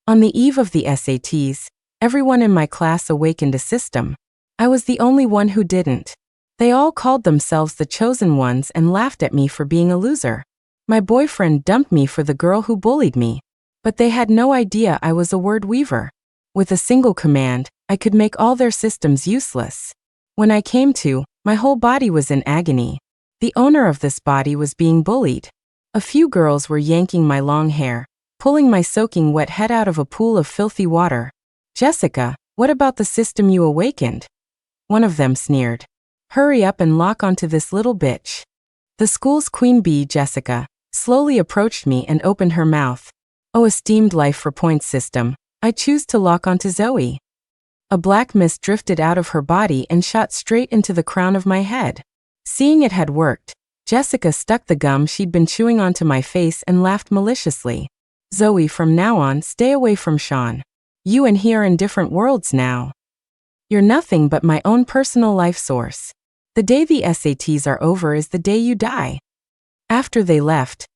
On the eve of the SATs, everyone in my class awakened a system. I was the only one who didn't. They all called themselves the chosen ones and laughed at me for being a loser. My boyfriend dumped me for the girl who bullied me. But they had no idea I was a word weaver. With a single command, I could make all their systems useless. When I came to, my whole body was in agony. The owner of this body was being bullied. A few girls were yanking my long hair, pulling my soaking wet head out of a pool of filthy water. "Jessica, what about the system you awakened?" One of them sneered. "Hurry up and lock onto this little bitch." The school's queen bee, Jessica, slowly approached me and opened her mouth. "Oh, esteemed life for points system, I choose to lock onto Zoe." A black mist drifted out of her body and shot straight into the crown of my head. Seeing it had worked, Jessica stuck the gum she'd been chewing onto my face and laughed maliciously. "Zoe, from now on, stay away from Sean. You and he are in different worlds now. You're nothing but my own personal life source. The day the SATs are over is the day you die." After they left,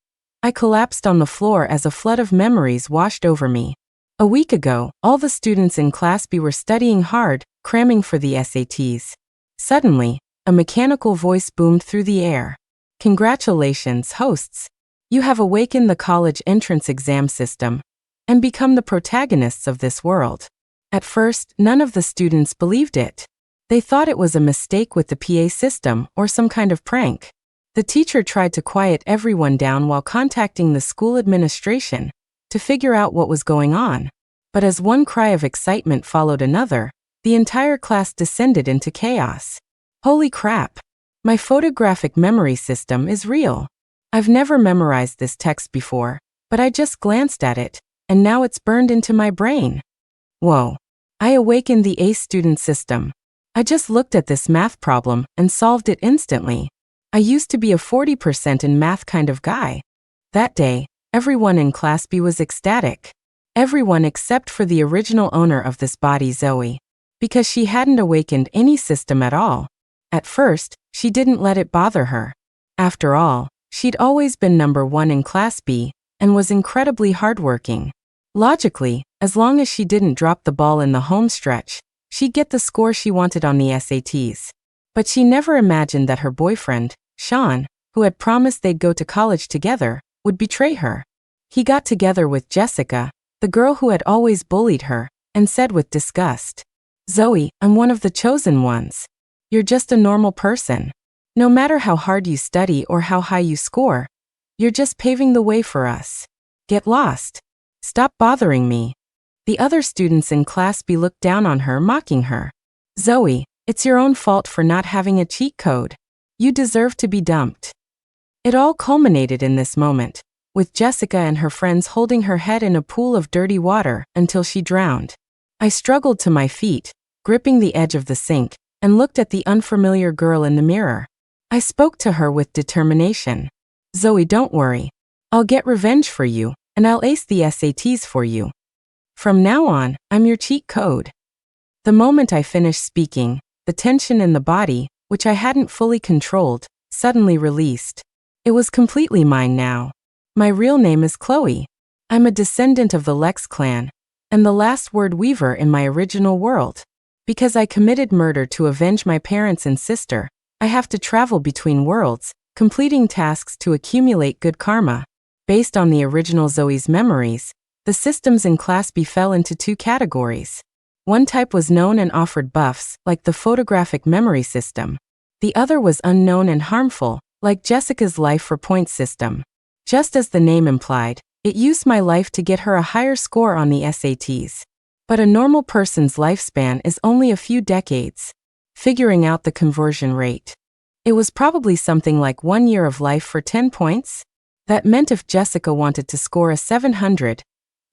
I collapsed on the floor as a flood of memories washed over me. A week ago, all the students in Class B were studying hard, cramming for the SATs. Suddenly, a mechanical voice boomed through the air. "Congratulations, hosts. You have awakened the college entrance exam system and become the protagonists of this world." At first, none of the students believed it. They thought it was a mistake with the PA system or some kind of prank. The teacher tried to quiet everyone down while contacting the school administration to figure out what was going on. But as one cry of excitement followed another, the entire class descended into chaos. Holy crap! My photographic memory system is real. I've never memorized this text before, but I just glanced at it, and now it's burned into my brain. Whoa! I awakened the A student system. I just looked at this math problem and solved it instantly. I used to be a 40% in math kind of guy. That day, everyone in Class B was ecstatic. Everyone except for the original owner of this body, Zoe. Because she hadn't awakened any system at all. At first, she didn't let it bother her. After all, she'd always been number one in Class B and was incredibly hardworking. Logically, as long as she didn't drop the ball in the home stretch, she'd get the score she wanted on the SATs. But she never imagined that her boyfriend, Sean, who had promised they'd go to college together, would betray her. He got together with Jessica, the girl who had always bullied her, and said with disgust, "Zoe, I'm one of the chosen ones. You're just a normal person. No matter how hard you study or how high you score, you're just paving the way for us. Get lost. Stop bothering me." The other students in Class B looked down on her, mocking her. "Zoe, it's your own fault for not having a cheat code. You deserve to be dumped." It all culminated in this moment, with Jessica and her friends holding her head in a pool of dirty water until she drowned. I struggled to my feet, gripping the edge of the sink, and looked at the unfamiliar girl in the mirror. I spoke to her with determination. "Zoe, don't worry. I'll get revenge for you, and I'll ace the SATs for you. From now on, I'm your cheat code." The moment I finished speaking, the tension in the body, which I hadn't fully controlled, suddenly released. It was completely mine now. My real name is Chloe. I'm a descendant of the Lex clan, and the last word weaver in my original world. Because I committed murder to avenge my parents and sister, I have to travel between worlds, completing tasks to accumulate good karma. Based on the original Zoe's memories, the systems in Class B fell into two categories. One type was known and offered buffs, like the photographic memory system. The other was unknown and harmful, like Jessica's life for points system. Just as the name implied, it used my life to get her a higher score on the SATs. But a normal person's lifespan is only a few decades. Figuring out the conversion rate. It was probably something like 1 year of life for 10 points. That meant if Jessica wanted to score a 700,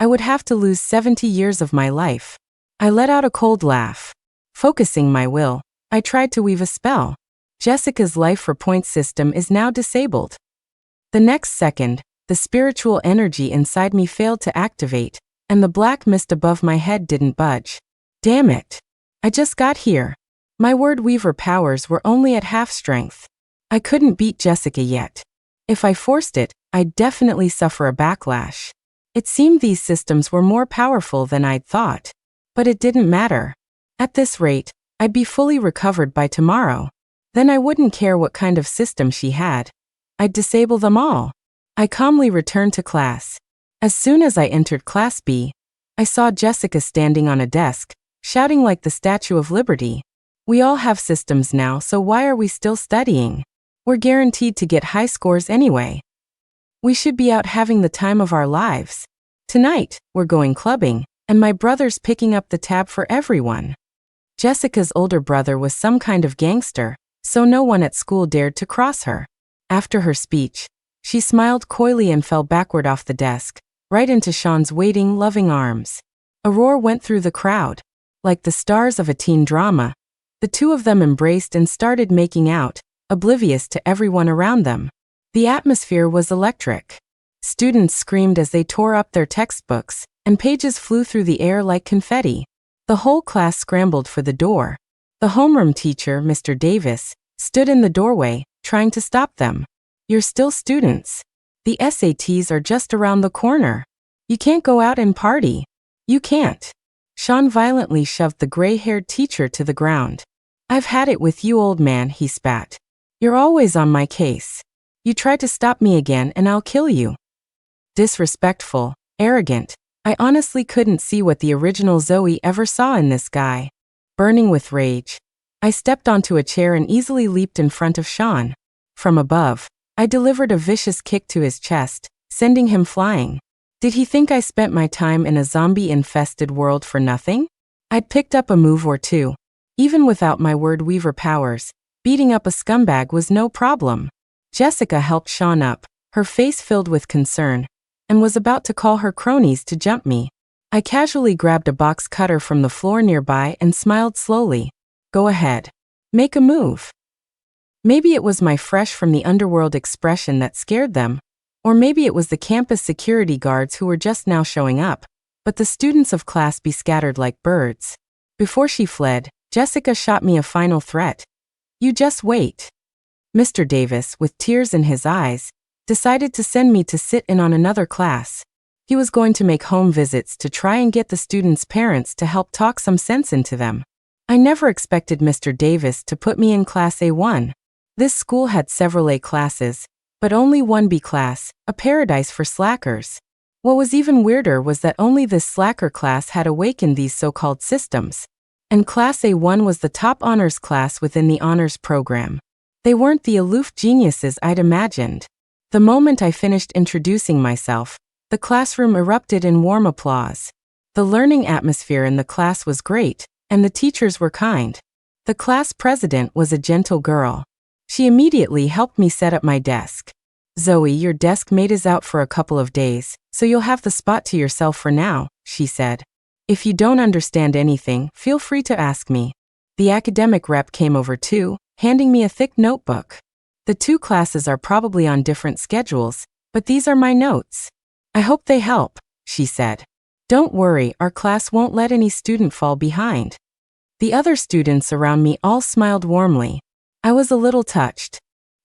I would have to lose 70 years of my life. I let out a cold laugh. Focusing my will, I tried to weave a spell. Jessica's life for points system is now disabled. The next second, the spiritual energy inside me failed to activate, and the black mist above my head didn't budge. Damn it. I just got here. My word weaver powers were only at half strength. I couldn't beat Jessica yet. If I forced it, I'd definitely suffer a backlash. It seemed these systems were more powerful than I'd thought. But it didn't matter. At this rate, I'd be fully recovered by tomorrow. Then I wouldn't care what kind of system she had. I'd disable them all. I calmly returned to class. As soon as I entered Class B, I saw Jessica standing on a desk, shouting like the Statue of Liberty. We all have systems now, so why are we still studying? We're guaranteed to get high scores anyway. We should be out having the time of our lives. Tonight, we're going clubbing, and my brother's picking up the tab for everyone. Jessica's older brother was some kind of gangster, so no one at school dared to cross her. After her speech, she smiled coyly and fell backward off the desk, right into Sean's waiting, loving arms. A roar went through the crowd. Like the stars of a teen drama, the two of them embraced and started making out, oblivious to everyone around them. The atmosphere was electric. Students screamed as they tore up their textbooks, and pages flew through the air like confetti. The whole class scrambled for the door. The homeroom teacher, Mr. Davis, stood in the doorway, trying to stop them. You're still students. The SATs are just around the corner. You can't go out and party. You can't. Sean violently shoved the gray-haired teacher to the ground. I've had it with you, old man, he spat. You're always on my case. You try to stop me again and I'll kill you. Disrespectful, arrogant. I honestly couldn't see what the original Zoe ever saw in this guy. Burning with rage, I stepped onto a chair and easily leaped in front of Sean. From above, I delivered a vicious kick to his chest, sending him flying. Did he think I spent my time in a zombie-infested world for nothing? I'd picked up a move or two. Even without my word weaver powers, beating up a scumbag was no problem. Jessica helped Sean up, her face filled with concern, and was about to call her cronies to jump me. I casually grabbed a box cutter from the floor nearby and smiled slowly. Go ahead. Make a move. Maybe it was my fresh from the underworld expression that scared them, or maybe it was the campus security guards who were just now showing up, but the students of Class B scattered like birds. Before she fled, Jessica shot me a final threat. You just wait. Mr. Davis, with tears in his eyes, decided to send me to sit in on another class. He was going to make home visits to try and get the students' parents to help talk some sense into them. I never expected Mr. Davis to put me in Class A1. This school had several A classes, but only one B class, a paradise for slackers. What was even weirder was that only this slacker class had awakened these so-called systems. And Class A1 was the top honors class within the honors program. They weren't the aloof geniuses I'd imagined. The moment I finished introducing myself, the classroom erupted in warm applause. The learning atmosphere in the class was great, and the teachers were kind. The class president was a gentle girl. She immediately helped me set up my desk. Zoe, your desk mate is out for a couple of days, so you'll have the spot to yourself for now, she said. If you don't understand anything, feel free to ask me. The academic rep came over too, handing me a thick notebook. The two classes are probably on different schedules, but these are my notes. I hope they help, she said. Don't worry, our class won't let any student fall behind. The other students around me all smiled warmly. I was a little touched.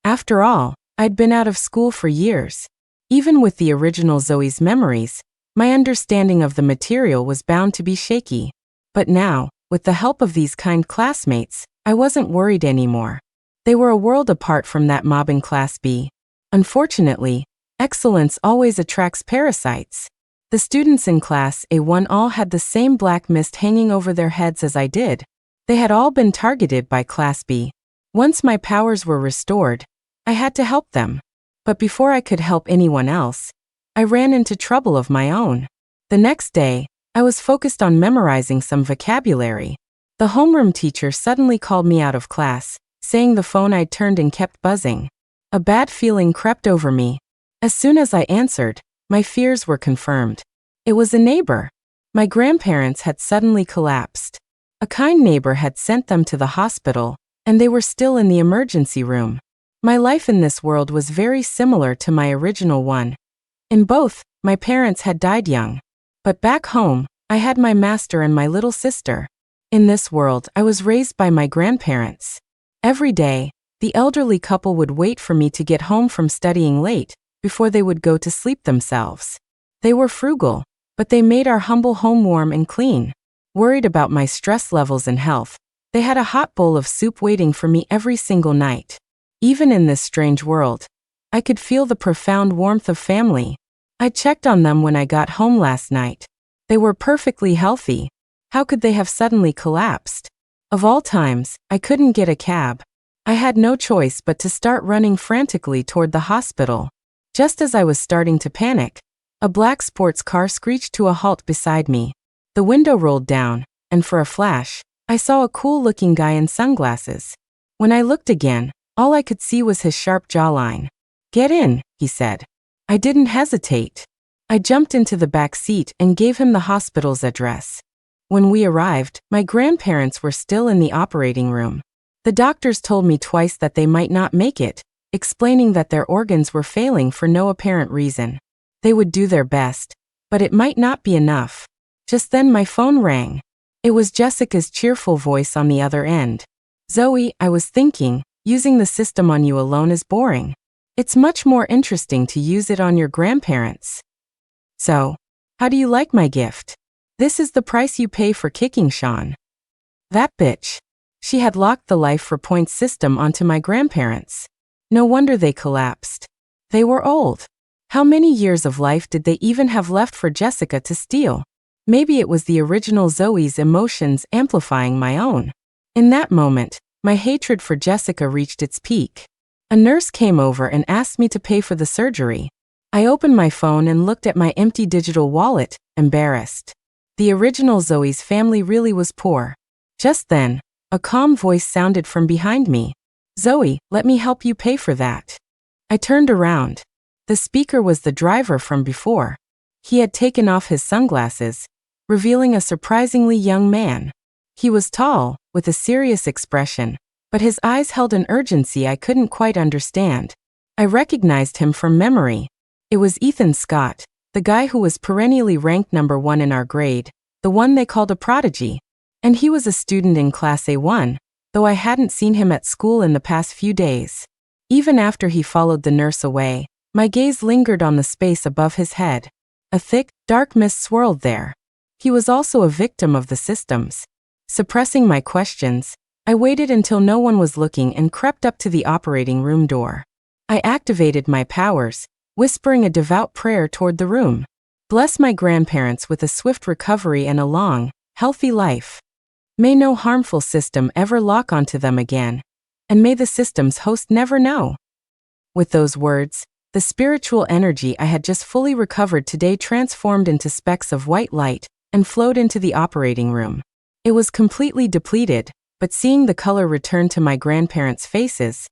After all, I'd been out of school for years. Even with the original Zoe's memories, my understanding of the material was bound to be shaky. But now, with the help of these kind classmates, I wasn't worried anymore. They were a world apart from that mob in Class B. Unfortunately, excellence always attracts parasites. The students in Class A1 all had the same black mist hanging over their heads as I did. They had all been targeted by Class B. Once my powers were restored, I had to help them. But before I could help anyone else, I ran into trouble of my own. The next day, I was focused on memorizing some vocabulary. The homeroom teacher suddenly called me out of class, saying the phone I'd turned and kept buzzing. A bad feeling crept over me. As soon as I answered, my fears were confirmed. It was a neighbor. My grandparents had suddenly collapsed. A kind neighbor had sent them to the hospital, and they were still in the emergency room. My life in this world was very similar to my original one. In both, my parents had died young. But back home, I had my master and my little sister. In this world, I was raised by my grandparents. Every day, the elderly couple would wait for me to get home from studying late, before they would go to sleep themselves. They were frugal, but they made our humble home warm and clean. Worried about my stress levels and health, they had a hot bowl of soup waiting for me every single night. Even in this strange world, I could feel the profound warmth of family. I checked on them when I got home last night. They were perfectly healthy. How could they have suddenly collapsed? Of all times, I couldn't get a cab. I had no choice but to start running frantically toward the hospital. Just as I was starting to panic, a black sports car screeched to a halt beside me. The window rolled down, and for a flash, I saw a cool-looking guy in sunglasses. When I looked again, all I could see was his sharp jawline. "Get in," he said. I didn't hesitate. I jumped into the back seat and gave him the hospital's address. When we arrived, my grandparents were still in the operating room. The doctors told me twice that they might not make it, explaining that their organs were failing for no apparent reason. They would do their best, but it might not be enough. Just then my phone rang. It was Jessica's cheerful voice on the other end. "Zoe, I was thinking, using the system on you alone is boring. It's much more interesting to use it on your grandparents. So, how do you like my gift? This is the price you pay for kicking Sean." That bitch. She had locked the life for points system onto my grandparents. No wonder they collapsed. They were old. How many years of life did they even have left for Jessica to steal? Maybe it was the original Zoe's emotions amplifying my own. In that moment, my hatred for Jessica reached its peak. A nurse came over and asked me to pay for the surgery. I opened my phone and looked at my empty digital wallet, embarrassed. The original Zoe's family really was poor. Just then, a calm voice sounded from behind me. "Zoe, let me help you pay for that." I turned around. The speaker was the driver from before. He had taken off his sunglasses, revealing a surprisingly young man. He was tall, with a serious expression, but his eyes held an urgency I couldn't quite understand. I recognized him from memory. It was Ethan Scott, the guy who was perennially ranked #1 in our grade, the one they called a prodigy. And he was a student in Class A1, though I hadn't seen him at school in the past few days. Even after he followed the nurse away, my gaze lingered on the space above his head. A thick, dark mist swirled there. He was also a victim of the systems. Suppressing my questions, I waited until no one was looking and crept up to the operating room door. I activated my powers, whispering a devout prayer toward the room. "Bless my grandparents with a swift recovery and a long, healthy life. May no harmful system ever lock onto them again, and may the system's host never know." With those words, the spiritual energy I had just fully recovered today transformed into specks of white light and flowed into the operating room. It was completely depleted, but seeing the color return to my grandparents' faces,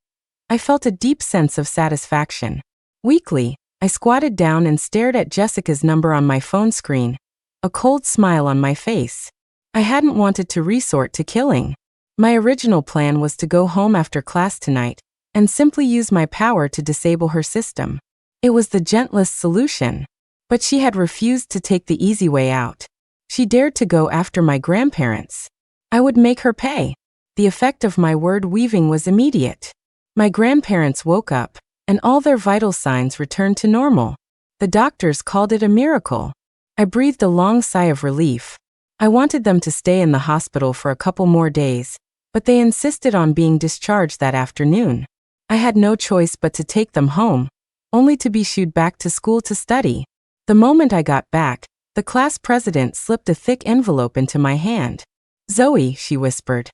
I felt a deep sense of satisfaction. Weakly, I squatted down and stared at Jessica's number on my phone screen, a cold smile on my face. I hadn't wanted to resort to killing. My original plan was to go home after class tonight and simply use my power to disable her system. It was the gentlest solution. But she had refused to take the easy way out. She dared to go after my grandparents. I would make her pay. The effect of my word weaving was immediate. My grandparents woke up, and all their vital signs returned to normal. The doctors called it a miracle. I breathed a long sigh of relief. I wanted them to stay in the hospital for a couple more days, but they insisted on being discharged that afternoon. I had no choice but to take them home, only to be shooed back to school to study. The moment I got back, the class president slipped a thick envelope into my hand. "Zoe," she whispered,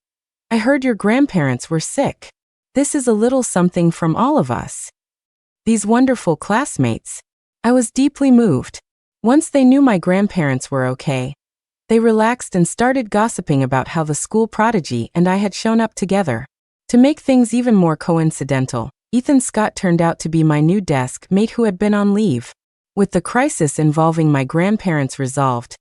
"I heard your grandparents were sick. This is a little something from all of us. These wonderful classmates." I was deeply moved. Once they knew my grandparents were okay, they relaxed and started gossiping about how the school prodigy and I had shown up together. To make things even more coincidental, Ethan Scott turned out to be my new desk mate who had been on leave. With the crisis involving my grandparents resolved,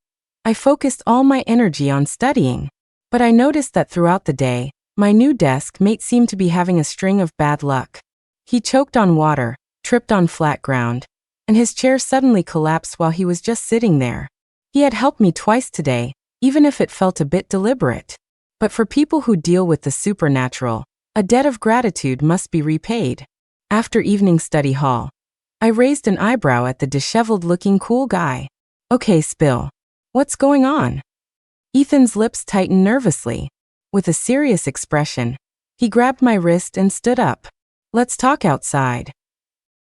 I focused all my energy on studying. But I noticed that throughout the day, my new desk mate seemed to be having a string of bad luck. He choked on water, tripped on flat ground, and his chair suddenly collapsed while he was just sitting there. He had helped me twice today, even if it felt a bit deliberate. But for people who deal with the supernatural, a debt of gratitude must be repaid. After evening study hall, I raised an eyebrow at the disheveled-looking cool guy. Okay, spill. What's going on? Ethan's lips tightened nervously. With a serious expression, he grabbed my wrist and stood up. Let's talk outside.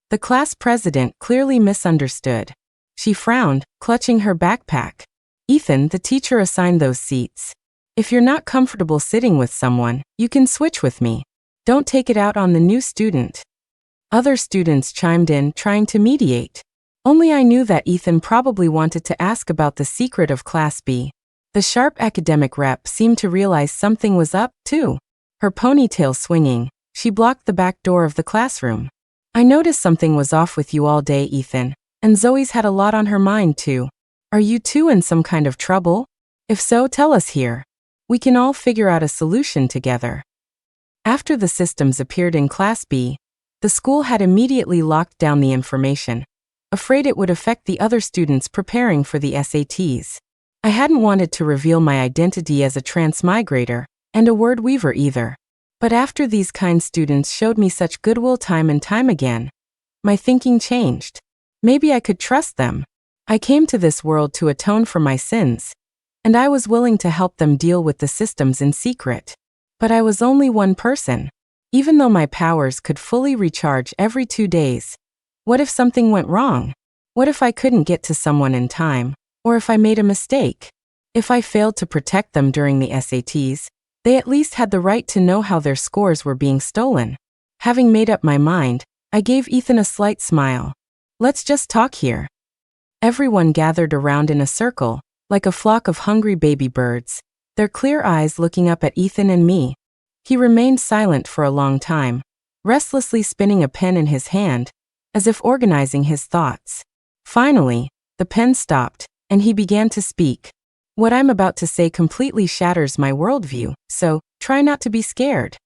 The class president clearly misunderstood. She frowned, clutching her backpack. Ethan, the teacher assigned those seats. If you're not comfortable sitting with someone, you can switch with me. Don't take it out on the new student. Other students chimed in, trying to mediate. Only I knew that Ethan probably wanted to ask about the secret of Class B. The sharp academic rep seemed to realize something was up, too. Her ponytail swinging, she blocked the back door of the classroom. I noticed something was off with you all day, Ethan, and Zoe's had a lot on her mind, too. Are you two in some kind of trouble? If so, tell us here. We can all figure out a solution together. After the systems appeared in Class B, the school had immediately locked down the information, afraid it would affect the other students preparing for the SATs. I hadn't wanted to reveal my identity as a transmigrator and a word weaver either. But after these kind students showed me such goodwill time and time again, my thinking changed. Maybe I could trust them. I came to this world to atone for my sins, and I was willing to help them deal with the systems in secret. But I was only one person. Even though my powers could fully recharge every 2 days, what if something went wrong? What if I couldn't get to someone in time? Or if I made a mistake? If I failed to protect them during the SATs, they at least had the right to know how their scores were being stolen. Having made up my mind, I gave Ethan a slight smile. Let's just talk here. Everyone gathered around in a circle, like a flock of hungry baby birds, their clear eyes looking up at Ethan and me. He remained silent for a long time, restlessly spinning a pen in his hand, as if organizing his thoughts. Finally, the pen stopped, and he began to speak. What I'm about to say completely shatters my worldview, so try not to be scared.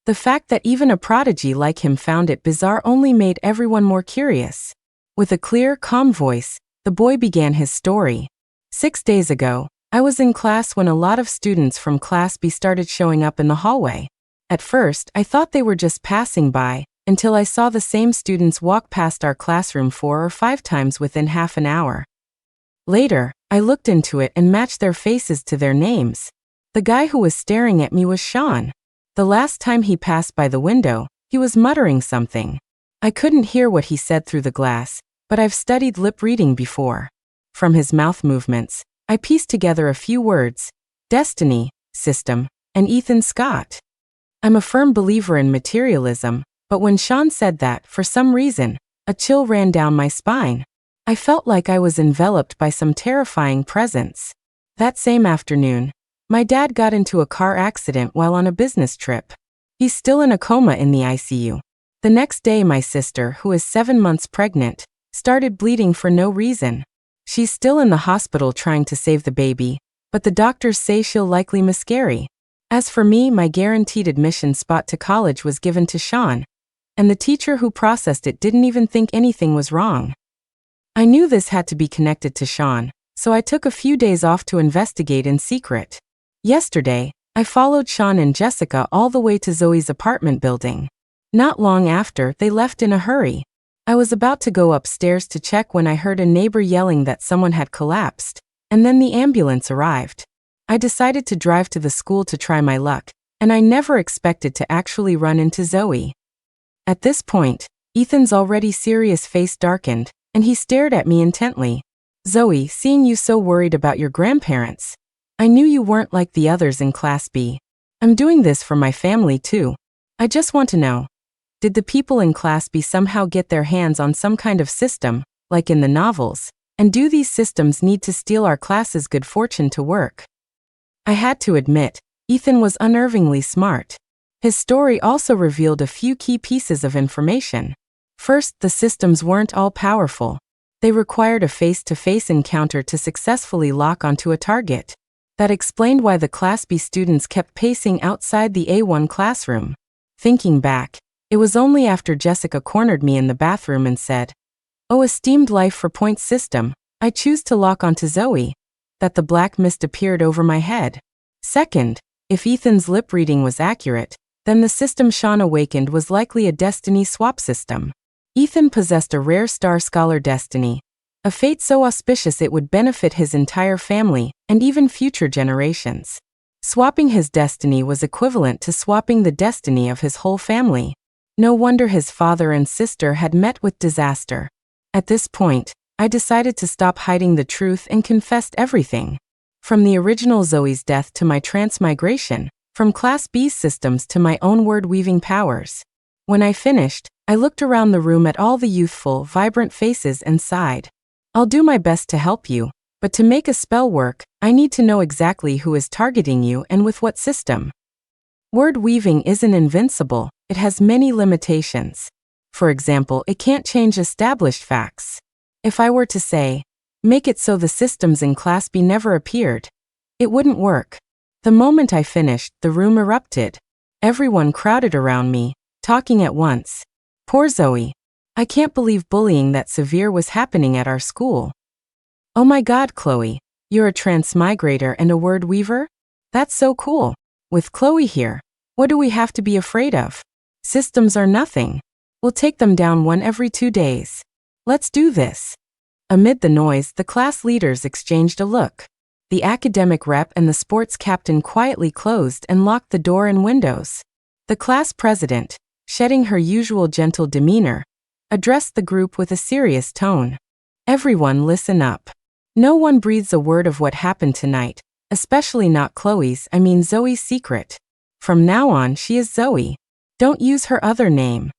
The fact that even a prodigy like him found it bizarre only made everyone more curious. With a clear, calm voice, the boy began his story. 6 days ago, I was in class when a lot of students from Class B started showing up in the hallway. At first, I thought they were just passing by, until I saw the same students walk past our classroom 4 or 5 times within half an hour. Later, I looked into it and matched their faces to their names. The guy who was staring at me was Sean. The last time he passed by the window, he was muttering something. I couldn't hear what he said through the glass, but I've studied lip reading before. From his mouth movements, I pieced together a few words: destiny, system, and Ethan Scott. I'm a firm believer in materialism, but when Sean said that, for some reason, a chill ran down my spine. I felt like I was enveloped by some terrifying presence. That same afternoon, my dad got into a car accident while on a business trip. He's still in a coma in the ICU. The next day, my sister, who is 7 months pregnant, started bleeding for no reason. She's still in the hospital trying to save the baby, but the doctors say she'll likely miscarry. As for me, my guaranteed admission spot to college was given to Sean, and the teacher who processed it didn't even think anything was wrong. I knew this had to be connected to Sean, so I took a few days off to investigate in secret. Yesterday, I followed Sean and Jessica all the way to Zoe's apartment building. Not long after, they left in a hurry. I was about to go upstairs to check when I heard a neighbor yelling that someone had collapsed, and then the ambulance arrived. I decided to drive to the school to try my luck, and I never expected to actually run into Zoe. At this point, Ethan's already serious face darkened, and he stared at me intently. Zoe, seeing you so worried about your grandparents, I knew you weren't like the others in Class B. I'm doing this for my family too. I just want to know, did the people in Class B somehow get their hands on some kind of system, like in the novels, and do these systems need to steal our class's good fortune to work? I had to admit, Ethan was unnervingly smart. His story also revealed a few key pieces of information. First, the systems weren't all-powerful. They required a face-to-face encounter to successfully lock onto a target. That explained why the Class B students kept pacing outside the A1 classroom. Thinking back, it was only after Jessica cornered me in the bathroom and said, "Oh, esteemed life for point system, I choose to lock onto Zoe," that the black mist appeared over my head. Second, if Ethan's lip reading was accurate, then the system Sean awakened was likely a destiny swap system. Ethan possessed a rare star scholar destiny, a fate so auspicious it would benefit his entire family and even future generations. Swapping his destiny was equivalent to swapping the destiny of his whole family. No wonder his father and sister had met with disaster. At this point, I decided to stop hiding the truth and confessed everything. From the original Zoe's death to my transmigration, from Class B's systems to my own word-weaving powers. When I finished, I looked around the room at all the youthful, vibrant faces and sighed. I'll do my best to help you, but to make a spell work, I need to know exactly who is targeting you and with what system. Word weaving isn't invincible, it has many limitations. For example, it can't change established facts. If I were to say, make it so the systems in Class B never appeared, it wouldn't work. The moment I finished, the room erupted. Everyone crowded around me, talking at once. Poor Zoe. I can't believe bullying that severe was happening at our school. Oh my God, Chloe, you're a transmigrator and a word weaver? That's so cool. With Chloe here, what do we have to be afraid of? Systems are nothing. We'll take them down one every 2 days. Let's do this. Amid the noise, the class leaders exchanged a look. The academic rep and the sports captain quietly closed and locked the door and windows. The class president, shedding her usual gentle demeanor, addressed the group with a serious tone. Everyone listen up. No one breathes a word of what happened tonight, especially not Zoe's secret. From now on, she is Zoe. Don't use her other name.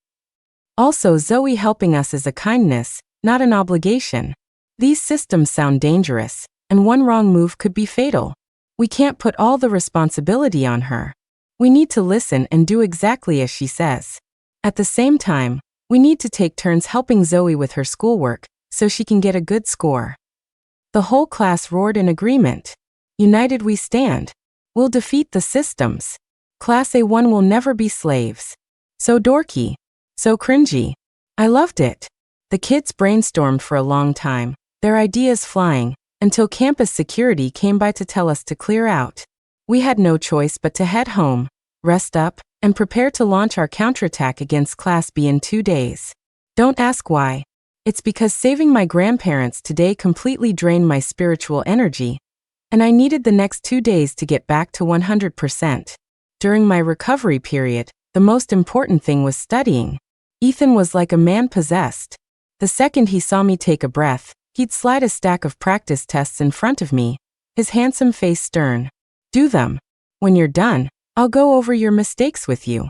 Also, Zoe helping us is a kindness, not an obligation. These systems sound dangerous, and one wrong move could be fatal. We can't put all the responsibility on her. We need to listen and do exactly as she says. At the same time, we need to take turns helping Zoe with her schoolwork, so she can get a good score. The whole class roared in agreement. United we stand. We'll defeat the systems. Class A1 will never be slaves. So dorky. So cringy. I loved it. The kids brainstormed for a long time, their ideas flying, until campus security came by to tell us to clear out. We had no choice but to head home, rest up, and prepare to launch our counterattack against Class B in 2 days. Don't ask why. It's because saving my grandparents today completely drained my spiritual energy, and I needed the next 2 days to get back to 100%. During my recovery period, the most important thing was studying. Ethan was like a man possessed. The second he saw me take a breath, he'd slide a stack of practice tests in front of me, his handsome face stern. Do them. When you're done, I'll go over your mistakes with you.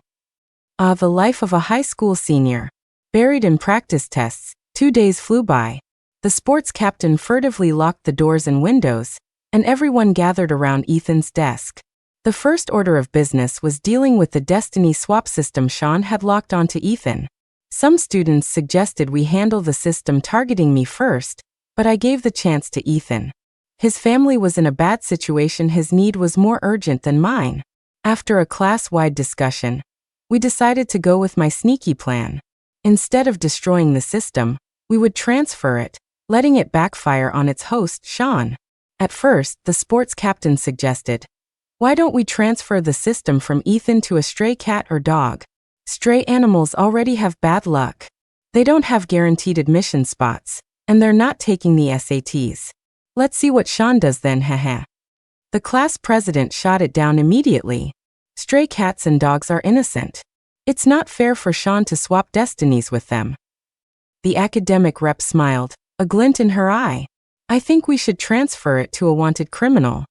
Ah, the life of a high school senior. Buried in practice tests, 2 days flew by. The sports captain furtively locked the doors and windows, and everyone gathered around Ethan's desk. The first order of business was dealing with the destiny swap system Sean had locked onto Ethan. Some students suggested we handle the system targeting me first, but I gave the chance to Ethan. His family was in a bad situation, his need was more urgent than mine. After a class-wide discussion, we decided to go with my sneaky plan. Instead of destroying the system, we would transfer it, letting it backfire on its host, Sean. At first, the sports captain suggested, why don't we transfer the system from Ethan to a stray cat or dog? Stray animals already have bad luck. They don't have guaranteed admission spots, and they're not taking the SATs. Let's see what Sean does then, haha. The class president shot it down immediately. Stray cats and dogs are innocent. It's not fair for Sean to swap destinies with them. The academic rep smiled, a glint in her eye. I think we should transfer it to a wanted criminal.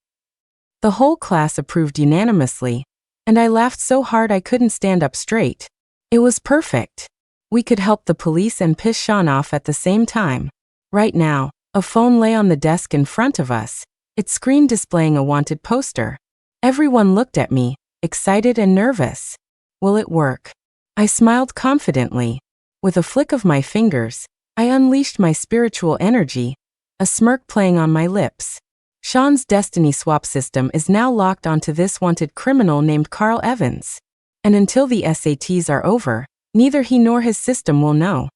The whole class approved unanimously, and I laughed so hard I couldn't stand up straight. It was perfect. We could help the police and piss Sean off at the same time. Right now, a phone lay on the desk in front of us, its screen displaying a wanted poster. Everyone looked at me, excited and nervous. Will it work? I smiled confidently. With a flick of my fingers, I unleashed my spiritual energy, a smirk playing on my lips. Sean's destiny swap system is now locked onto this wanted criminal named Carl Evans. And until the SATs are over, neither he nor his system will know.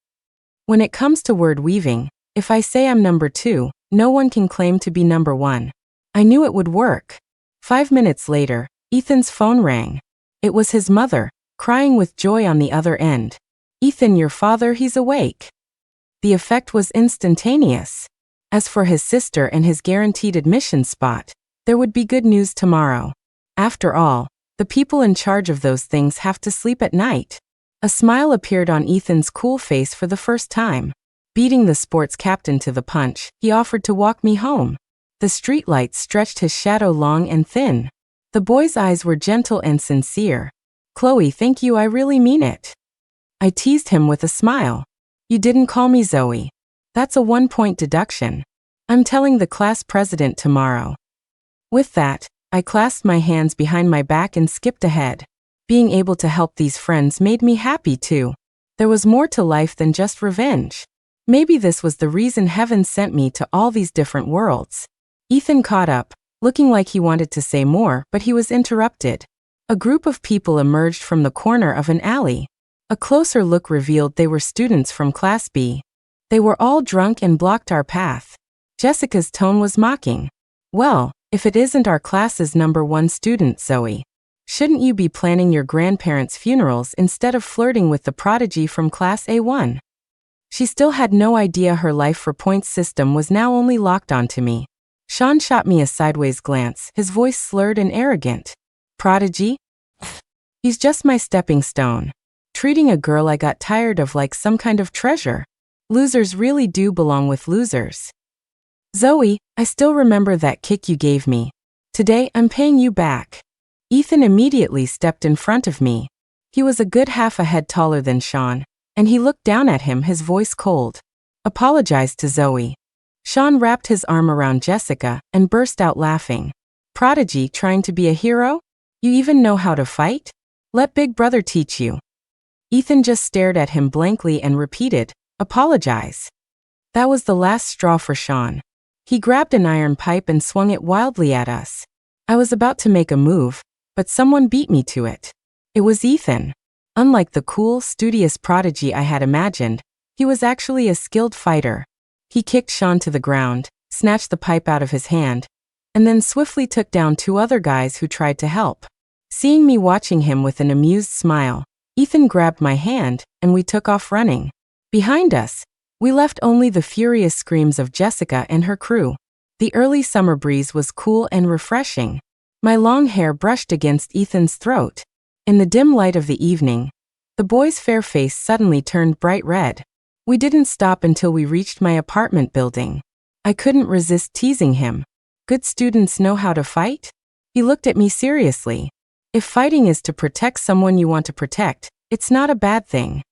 When it comes to word weaving, if I say I'm number 2, no one can claim to be number 1. I knew it would work. 5 minutes later, Ethan's phone rang. It was his mother, crying with joy on the other end. "Ethan, your father, he's awake." The effect was instantaneous. As for his sister and his guaranteed admission spot, there would be good news tomorrow. After all, the people in charge of those things have to sleep at night. A smile appeared on Ethan's cool face for the first time. Beating the sports captain to the punch, he offered to walk me home. The streetlights stretched his shadow long and thin. The boy's eyes were gentle and sincere. "Chloe, thank you, I really mean it." I teased him with a smile. "You didn't call me Zoe. That's a 1-point deduction. I'm telling the class president tomorrow." With that, I clasped my hands behind my back and skipped ahead. Being able to help these friends made me happy too. There was more to life than just revenge. Maybe this was the reason heaven sent me to all these different worlds. Ethan caught up, looking like he wanted to say more, but he was interrupted. A group of people emerged from the corner of an alley. A closer look revealed they were students from Class B. They were all drunk and blocked our path. Jessica's tone was mocking. "Well, if it isn't our class's #1 student, Zoe, shouldn't you be planning your grandparents' funerals instead of flirting with the prodigy from Class A1? She still had no idea her life for points system was now only locked onto me. Sean shot me a sideways glance, his voice slurred and arrogant. "Prodigy? He's just my stepping stone. Treating a girl I got tired of like some kind of treasure. Losers really do belong with losers." "Zoe, I still remember that kick you gave me. Today, I'm paying you back." Ethan immediately stepped in front of me. He was a good half a head taller than Sean, and he looked down at him, his voice cold. "Apologize to Zoe." Sean wrapped his arm around Jessica and burst out laughing. "Prodigy, trying to be a hero? You even know how to fight? Let Big Brother teach you." Ethan just stared at him blankly and repeated, "Apologize." That was the last straw for Sean. He grabbed an iron pipe and swung it wildly at us. I was about to make a move, but someone beat me to it. It was Ethan. Unlike the cool, studious prodigy I had imagined, he was actually a skilled fighter. He kicked Sean to the ground, snatched the pipe out of his hand, and then swiftly took down 2 other guys who tried to help. Seeing me watching him with an amused smile, Ethan grabbed my hand, and we took off running. Behind us, we left only the furious screams of Jessica and her crew. The early summer breeze was cool and refreshing. My long hair brushed against Ethan's throat. In the dim light of the evening, the boy's fair face suddenly turned bright red. We didn't stop until we reached my apartment building. I couldn't resist teasing him. "Good students know how to fight?" He looked at me seriously. "If fighting is to protect someone you want to protect, it's not a bad thing."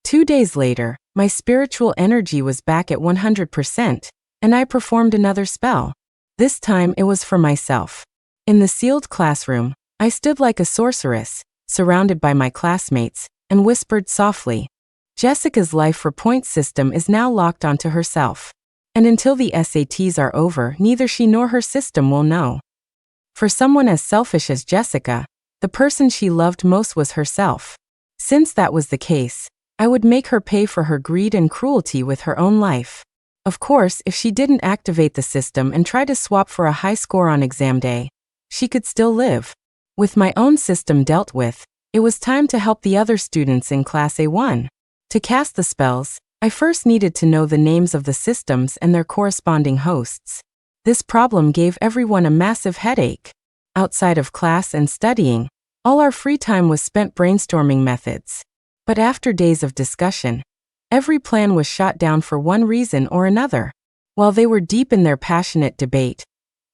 2 days later, my spiritual energy was back at 100%, and I performed another spell. This time it was for myself. In the sealed classroom, I stood like a sorceress, surrounded by my classmates, and whispered softly, "Jessica's life for points system is now locked onto herself. And until the SATs are over, neither she nor her system will know." For someone as selfish as Jessica, the person she loved most was herself. Since that was the case, I would make her pay for her greed and cruelty with her own life. Of course, if she didn't activate the system and try to swap for a high score on exam day, she could still live. With my own system dealt with, it was time to help the other students in Class A1. To cast the spells, I first needed to know the names of the systems and their corresponding hosts. This problem gave everyone a massive headache. Outside of class and studying, all our free time was spent brainstorming methods. But after days of discussion, every plan was shot down for one reason or another. While they were deep in their passionate debate,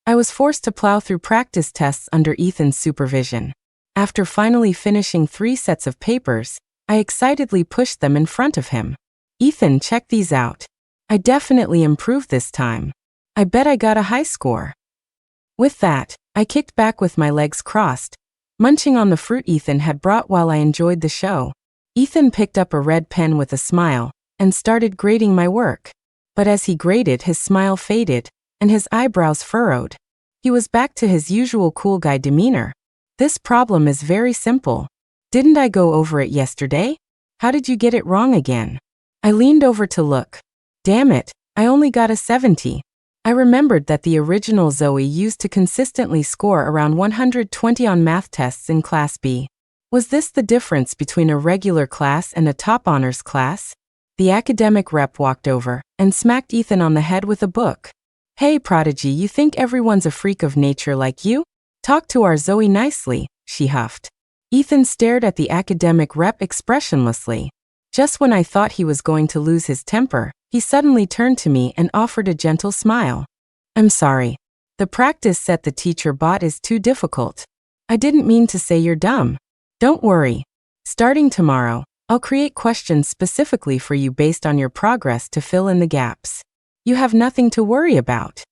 I was forced to plow through practice tests under Ethan's supervision. After finally finishing 3 sets of papers, I excitedly pushed them in front of him. "Ethan, check these out. I definitely improved this time. I bet I got a high score." With that, I kicked back with my legs crossed, munching on the fruit Ethan had brought while I enjoyed the show. Ethan picked up a red pen with a smile and started grading my work. But as he graded, his smile faded and his eyebrows furrowed. He was back to his usual cool guy demeanor. "This problem is very simple. Didn't I go over it yesterday? How did you get it wrong again?" I leaned over to look. Damn it, I only got a 70. I remembered that the original Zoe used to consistently score around 120 on math tests in Class B. Was this the difference between a regular class and a top honors class? The academic rep walked over and smacked Ethan on the head with a book. Hey, Prodigy, you think everyone's a freak of nature like you? Talk to our Zoe nicely, she huffed. Ethan stared at the academic rep expressionlessly. Just when I thought he was going to lose his temper, he suddenly turned to me and offered a gentle smile. I'm sorry. The practice set the teacher bought is too difficult. I didn't mean to say you're dumb. Don't worry. Starting tomorrow, I'll create questions specifically for you based on your progress to fill in the gaps. You have nothing to worry about.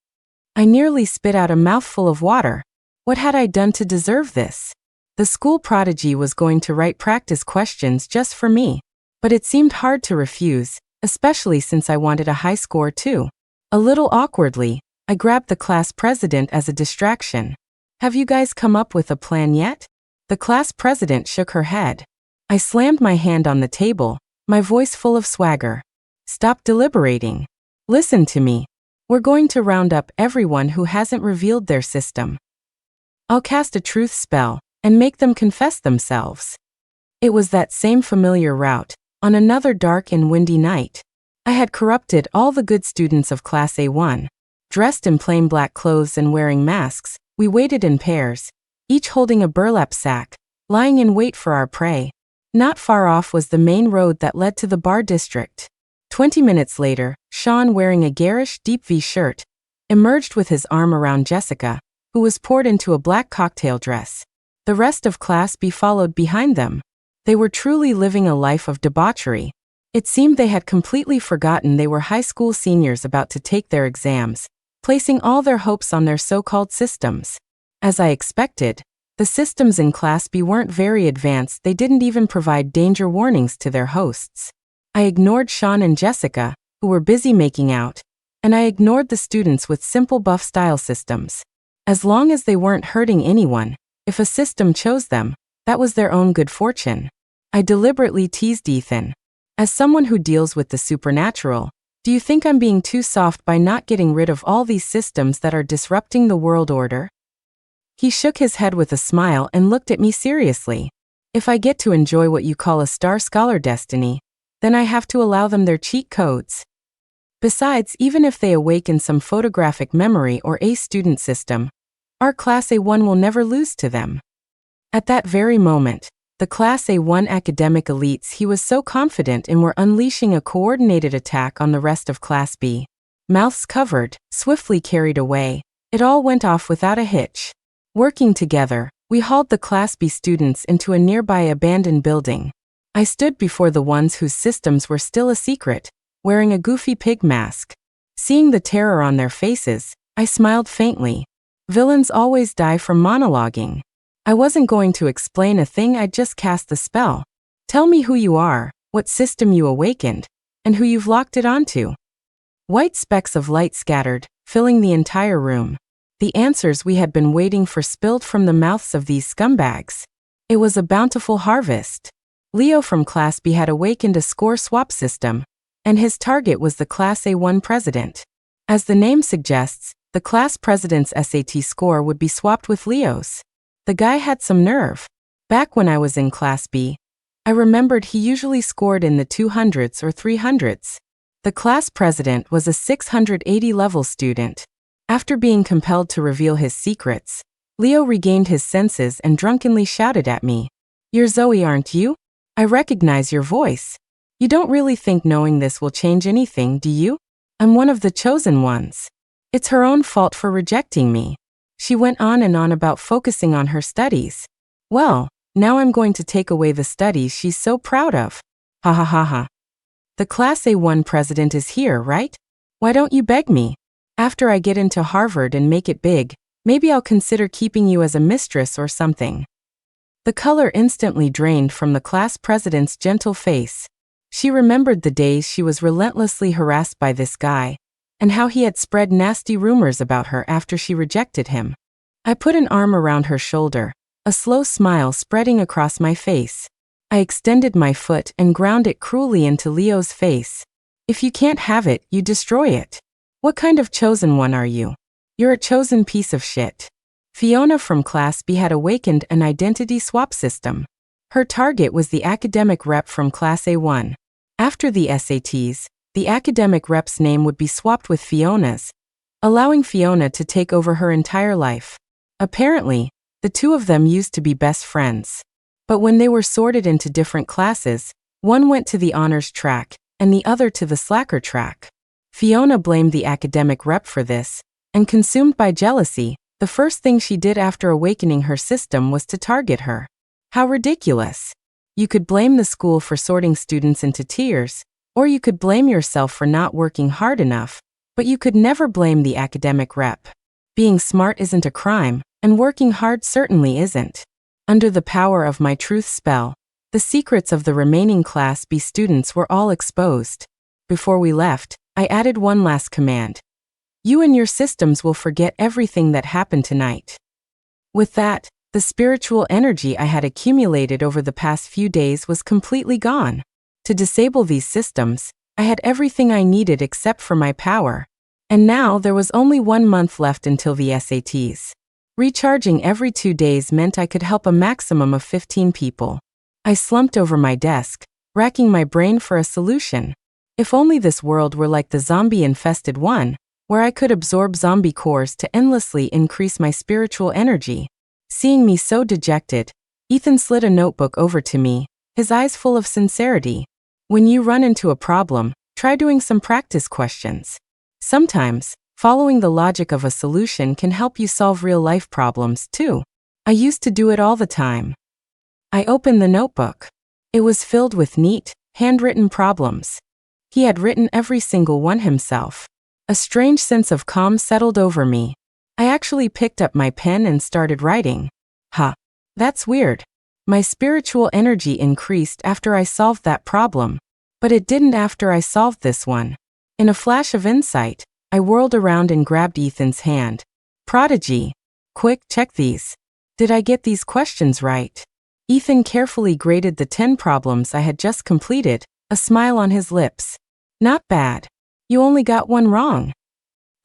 I nearly spit out a mouthful of water. What had I done to deserve this? The school prodigy was going to write practice questions just for me, but it seemed hard to refuse, especially since I wanted a high score too. A little awkwardly, I grabbed the class president as a distraction. Have you guys come up with a plan yet? The class president shook her head. I slammed my hand on the table, my voice full of swagger. Stop deliberating. Listen to me. We're going to round up everyone who hasn't revealed their system. I'll cast a truth spell and make them confess themselves. It was that same familiar route, on another dark and windy night. I had corrupted all the good students of Class A1. Dressed in plain black clothes and wearing masks, we waited in pairs, each holding a burlap sack, lying in wait for our prey. Not far off was the main road that led to the bar district. 20 minutes later, Sean, wearing a garish, deep V shirt, emerged with his arm around Jessica, who was poured into a black cocktail dress. The rest of Class B followed behind them. They were truly living a life of debauchery. It seemed they had completely forgotten they were high school seniors about to take their exams, placing all their hopes on their so-called systems. As I expected, the systems in Class B weren't very advanced. They didn't even provide danger warnings to their hosts. I ignored Sean and Jessica, who were busy making out, and I ignored the students with simple buff-style systems. As long as they weren't hurting anyone, if a system chose them, that was their own good fortune. I deliberately teased Ethan. As someone who deals with the supernatural, do you think I'm being too soft by not getting rid of all these systems that are disrupting the world order? He shook his head with a smile and looked at me seriously. If I get to enjoy what you call a star scholar destiny, then I have to allow them their cheat codes. Besides, even if they awaken some photographic memory or a student system, our Class A1 will never lose to them. At that very moment, the Class A1 academic elites he was so confident in were unleashing a coordinated attack on the rest of Class B. Mouths covered, swiftly carried away, it all went off without a hitch. Working together, we hauled the Class B students into a nearby abandoned building. I stood before the ones whose systems were still a secret, wearing a goofy pig mask. Seeing the terror on their faces, I smiled faintly. Villains always die from monologuing. I wasn't going to explain a thing, I'd just cast the spell. Tell me who you are, what system you awakened, and who you've locked it onto. White specks of light scattered, filling the entire room. The answers we had been waiting for spilled from the mouths of these scumbags. It was a bountiful harvest. Leo from Class B had awakened a score swap system, and his target was the Class A1 president. As the name suggests, the class president's SAT score would be swapped with Leo's. The guy had some nerve. Back when I was in Class B, I remembered he usually scored in the 200s or 300s. The class president was a 680-level student. After being compelled to reveal his secrets, Leo regained his senses and drunkenly shouted at me. "You're Zoe, aren't you? I recognize your voice. You don't really think knowing this will change anything, do you? I'm one of the chosen ones. It's her own fault for rejecting me." She went on and on about focusing on her studies. Well, now I'm going to take away the studies she's so proud of. Ha ha ha ha. The Class A1 president is here, right? Why don't you beg me? After I get into Harvard and make it big, maybe I'll consider keeping you as a mistress or something. The color instantly drained from the class president's gentle face. She remembered the days she was relentlessly harassed by this guy, and how he had spread nasty rumors about her after she rejected him. I put an arm around her shoulder, a slow smile spreading across my face. I extended my foot and ground it cruelly into Leo's face. If you can't have it, you destroy it. What kind of chosen one are you? You're a chosen piece of shit. Fiona from Class B had awakened an identity swap system. Her target was the academic rep from Class A1. After the SATs, the academic rep's name would be swapped with Fiona's, allowing Fiona to take over her entire life. Apparently, the two of them used to be best friends. But when they were sorted into different classes, one went to the honors track, and the other to the slacker track. Fiona blamed the academic rep for this, and consumed by jealousy, the first thing she did after awakening her system was to target her. How ridiculous! You could blame the school for sorting students into tiers, or you could blame yourself for not working hard enough, but you could never blame the academic rep. Being smart isn't a crime, and working hard certainly isn't. Under the power of my truth spell, the secrets of the remaining Class B students were all exposed. Before we left, I added one last command. You and your systems will forget everything that happened tonight. With that, the spiritual energy I had accumulated over the past few days was completely gone. To disable these systems, I had everything I needed except for my power. And now there was only 1 month left until the SATs. Recharging every 2 days meant I could help a maximum of 15 people. I slumped over my desk, racking my brain for a solution. If only this world were like the zombie-infested one, where I could absorb zombie cores to endlessly increase my spiritual energy. Seeing me so dejected, Ethan slid a notebook over to me, his eyes full of sincerity. When you run into a problem, try doing some practice questions. Sometimes, following the logic of a solution can help you solve real-life problems too. I used to do it all the time. I opened the notebook. It was filled with neat, handwritten problems. He had written every single one himself. A strange sense of calm settled over me. I actually picked up my pen and started writing. That's weird. My spiritual energy increased after I solved that problem, but it didn't after I solved this one. In a flash of insight, I whirled around and grabbed Ethan's hand. Prodigy. Quick, check these. Did I get these questions right? Ethan carefully graded the 10 problems I had just completed, a smile on his lips. Not bad. You only got one wrong.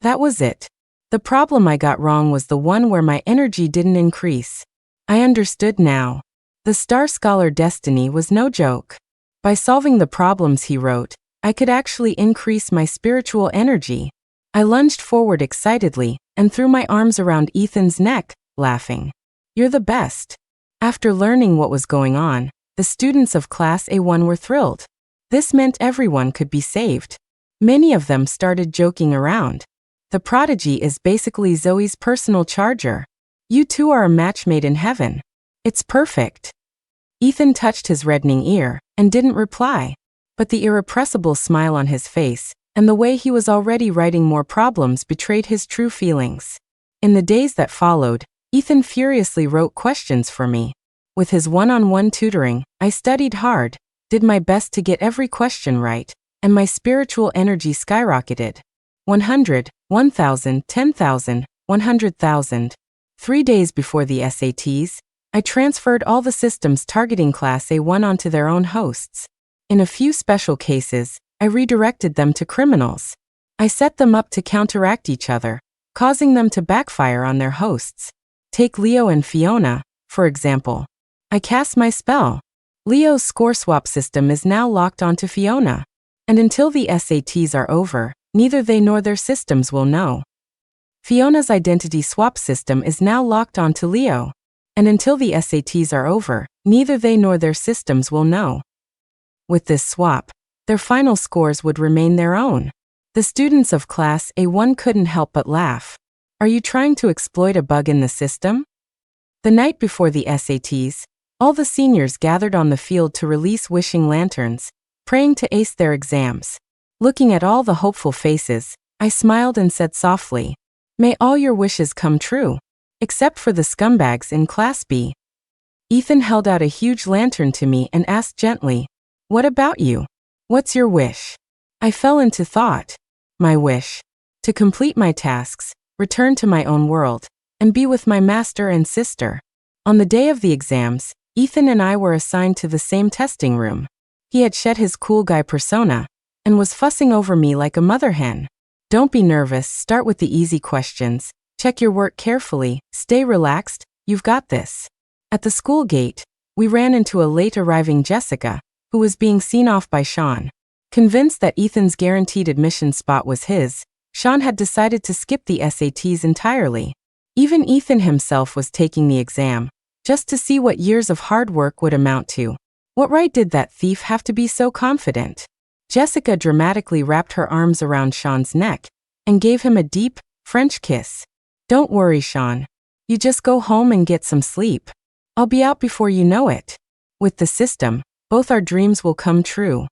That was it. The problem I got wrong was the one where my energy didn't increase. I understood now. The Star Scholar destiny was no joke. By solving the problems he wrote, I could actually increase my spiritual energy. I lunged forward excitedly and threw my arms around Ethan's neck, laughing. You're the best. After learning what was going on, the students of Class A1 were thrilled. This meant everyone could be saved. Many of them started joking around. The prodigy is basically Zoe's personal charger. You two are a match made in heaven. It's perfect. Ethan touched his reddening ear and didn't reply, but the irrepressible smile on his face and the way he was already writing more problems betrayed his true feelings. In the days that followed, Ethan furiously wrote questions for me. With his one-on-one tutoring, I studied hard, did my best to get every question right, and my spiritual energy skyrocketed. 100, 1,000, 10,000, 100,000. 3 days before the SATs, I transferred all the systems targeting Class A1 onto their own hosts. In a few special cases, I redirected them to criminals. I set them up to counteract each other, causing them to backfire on their hosts. Take Leo and Fiona, for example. I cast my spell. Leo's score swap system is now locked onto Fiona. And until the SATs are over, neither they nor their systems will know. Fiona's identity swap system is now locked onto Leo. And until the SATs are over, neither they nor their systems will know. With this swap, their final scores would remain their own. The students of Class A1 couldn't help but laugh. Are you trying to exploit a bug in the system? The night before the SATs, all the seniors gathered on the field to release wishing lanterns, praying to ace their exams. Looking at all the hopeful faces, I smiled and said softly, "May all your wishes come true, except for the scumbags in Class B." Ethan held out a huge lantern to me and asked gently, "What about you? What's your wish?" I fell into thought. My wish: to complete my tasks, return to my own world, and be with my master and sister. On the day of the exams, Ethan and I were assigned to the same testing room. He had shed his cool guy persona and was fussing over me like a mother hen. Don't be nervous, start with the easy questions, check your work carefully, stay relaxed, you've got this. At the school gate, we ran into a late-arriving Jessica, who was being seen off by Sean. Convinced that Ethan's guaranteed admission spot was his, Sean had decided to skip the SATs entirely. Even Ethan himself was taking the exam, just to see what years of hard work would amount to. What right did that thief have to be so confident? Jessica dramatically wrapped her arms around Sean's neck and gave him a deep, French kiss. Don't worry, Sean. You just go home and get some sleep. I'll be out before you know it. With the system, both our dreams will come true.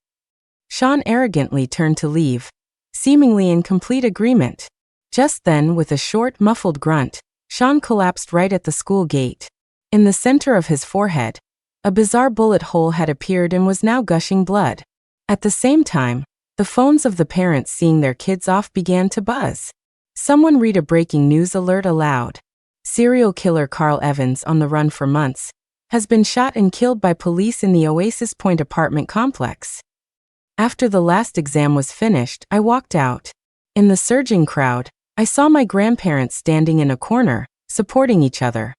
Sean arrogantly turned to leave, seemingly in complete agreement. Just then, with a short, muffled grunt, Sean collapsed right at the school gate. In the center of his forehead, a bizarre bullet hole had appeared and was now gushing blood. At the same time, the phones of the parents seeing their kids off began to buzz. Someone read a breaking news alert aloud. Serial killer Carl Evans, on the run for months, has been shot and killed by police in the Oasis Point apartment complex. After the last exam was finished, I walked out. In the surging crowd, I saw my grandparents standing in a corner, supporting each other.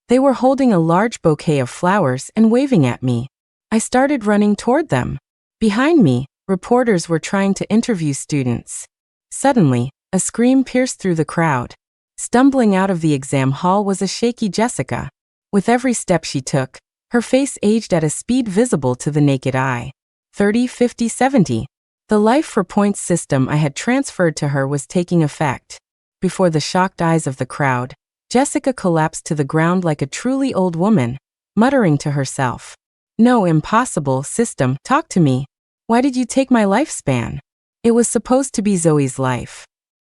They were holding a large bouquet of flowers and waving at me. I started running toward them. Behind me, reporters were trying to interview students. Suddenly, a scream pierced through the crowd. Stumbling out of the exam hall was a shaky Jessica. With every step she took, her face aged at a speed visible to the naked eye. 30, 50, 70. The life for points system I had transferred to her was taking effect. Before the shocked eyes of the crowd, Jessica collapsed to the ground like a truly old woman, muttering to herself. No, impossible, system, talk to me. Why did you take my lifespan? It was supposed to be Zoe's life.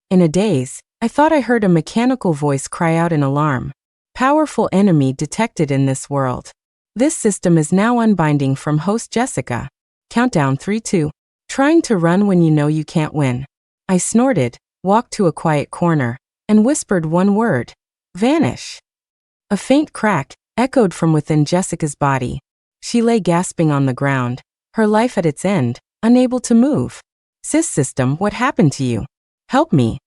In a daze, I thought I heard a mechanical voice cry out in alarm. Powerful enemy detected in this world. This system is now unbinding from host Jessica. Countdown 3, 2. Trying to run when you know you can't win. I snorted, walked to a quiet corner, and whispered one word. Vanish. A faint crack echoed from within Jessica's body. She lay gasping on the ground, her life at its end, unable to move. System, what happened to you? Help me.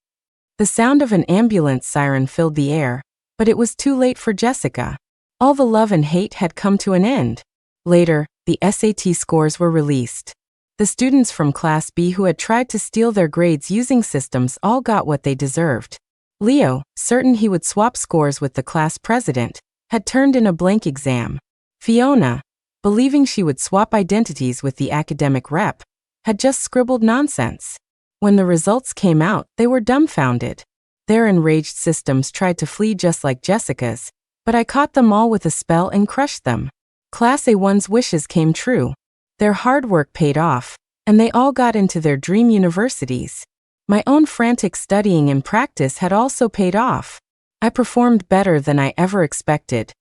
The sound of an ambulance siren filled the air, but it was too late for Jessica. All the love and hate had come to an end. Later, the SAT scores were released. The students from Class B who had tried to steal their grades using systems all got what they deserved. Leo, certain he would swap scores with the class president, had turned in a blank exam. Fiona, believing she would swap identities with the academic rep, had just scribbled nonsense. When the results came out, they were dumbfounded. Their enraged systems tried to flee just like Jessica's, but I caught them all with a spell and crushed them. Class A1's wishes came true. Their hard work paid off, and they all got into their dream universities. My own frantic studying and practice had also paid off. I performed better than I ever expected,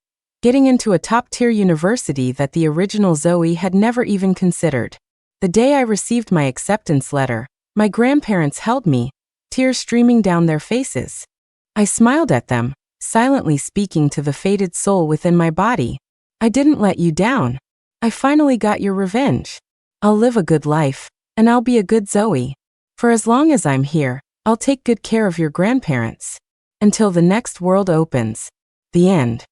getting into a top-tier university that the original Zoe had never even considered. The day I received my acceptance letter, my grandparents held me, tears streaming down their faces. I smiled at them, silently speaking to the fated soul within my body. I didn't let you down. I finally got your revenge. I'll live a good life, and I'll be a good Zoe. For as long as I'm here, I'll take good care of your grandparents. Until the next world opens. The end.